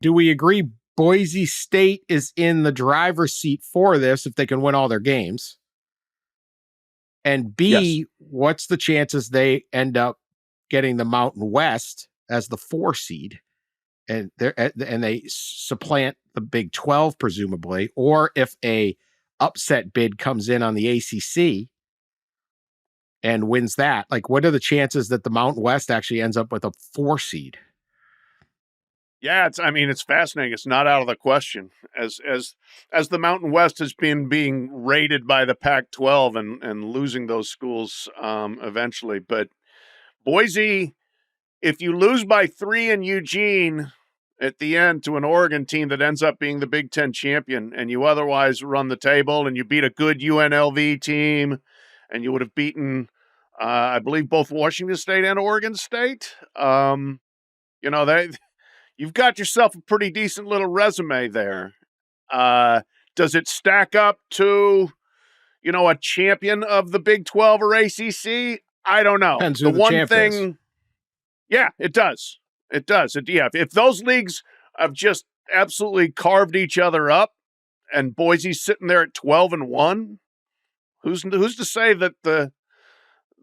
do we agree Boise State is in the driver's seat for this if they can win all their games? And B, Yes. what's the chances they end up getting the Mountain West as the 4 seed and they supplant the Big 12 presumably, or if a upset bid comes in on the ACC and wins that, like what are the chances that the Mountain West actually ends up with a 4 seed? Yeah, it's fascinating. It's not out of the question as the Mountain West has been being raided by the Pac-12 and losing those schools eventually. But Boise, if you lose by 3 in Eugene at the end to an Oregon team that ends up being the Big Ten champion, and you otherwise run the table and you beat a good UNLV team, and you would have beaten, I believe, both Washington State and Oregon State. You've got yourself a pretty decent little resume there. Does it stack up to, a champion of the Big 12 or ACC? I don't know. Depends who the one champ thing, is. Yeah, it does. It does. If those leagues have just absolutely carved each other up, and Boise's sitting there at 12-1, who's to say that the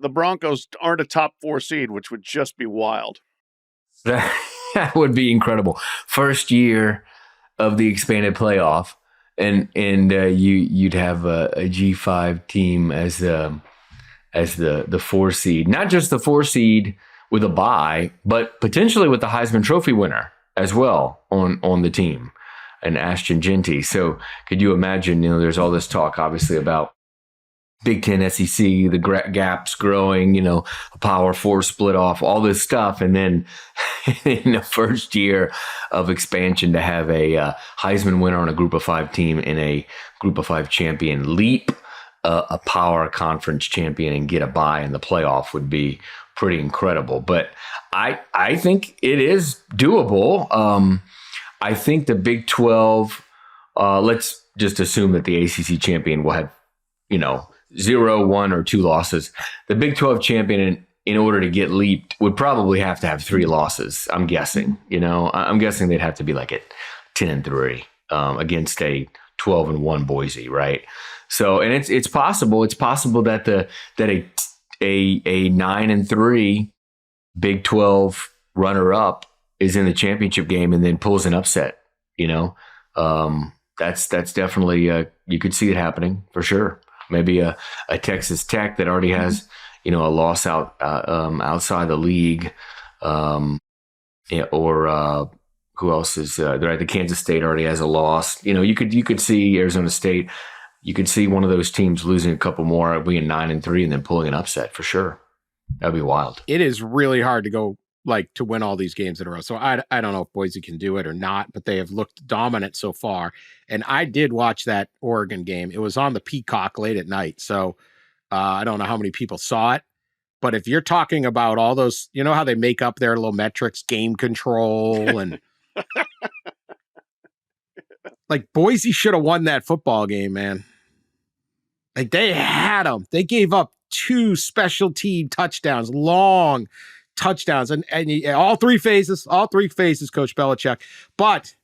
Broncos aren't a top 4 seed, which would just be wild. That would be incredible. First year of the expanded playoff, and you'd have a G5 team as the 4 seed, not just the 4 seed with a bye, but potentially with the Heisman Trophy winner as well on the team, and Ashton Genty. So could you imagine? There's all this talk, obviously, about Big Ten, SEC, the gaps growing, a Power 4 split off, all this stuff. And then in the first year of expansion to have a Heisman winner on a Group of 5 team and a Group of 5 champion leap a Power Conference champion and get a bye in the playoff would be pretty incredible. But I think it is doable. I think the Big 12, let's just assume that the ACC champion will have, 0, 1, or 2 losses. The Big 12 champion, in order to get leaped, would probably have to have 3 losses. I'm guessing. I'm guessing they'd have to be like at 10-3 against a 12-1 Boise, right? So, and it's possible. It's possible that a 9-3 Big 12 runner up is in the championship game and then pulls an upset. That's definitely you could see it happening for sure. Maybe a Texas Tech that already has, a loss outside the league, or who else is there? The Kansas State already has a loss. You could see Arizona State. You could see one of those teams losing a couple more, being 9-3, and then pulling an upset for sure. That'd be wild. It is really hard to go to win all these games in a row. So I don't know if Boise can do it or not, but they have looked dominant so far. And I did watch that Oregon game. It was on the Peacock late at night. So I don't know how many people saw it, but if you're talking about all those, how they make up their little metrics, game control, and Boise should have won that football game, man. They had them. They gave up 2 special team touchdowns, long touchdowns, and all 3 phases, Coach Belichick. But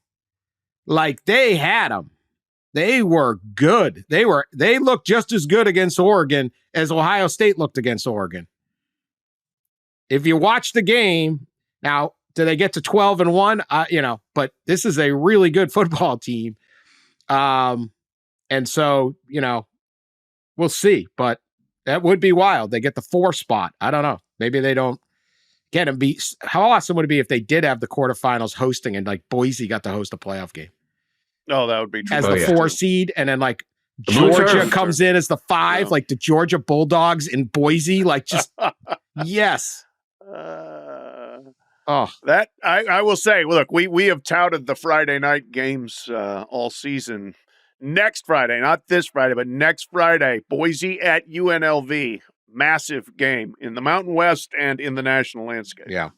they had them. They were good. They looked just as good against Oregon as Ohio State looked against Oregon. If you watch the game, now, do they get to 12-1? But this is a really good football team. And so, we'll see, but that would be wild. They get the 4 spot. I don't know. Maybe they don't get them. How awesome would it be if they did have the quarterfinals hosting and Boise got to host a playoff game? Oh, that would be true. As the 4 seed, and then Georgia comes in as the 5, the Georgia Bulldogs in Boise, yes. That I will say, look, we have touted the Friday night games all season. Next Friday, not this Friday, but next Friday, Boise at UNLV. Massive game in the Mountain West and in the national landscape. Yeah.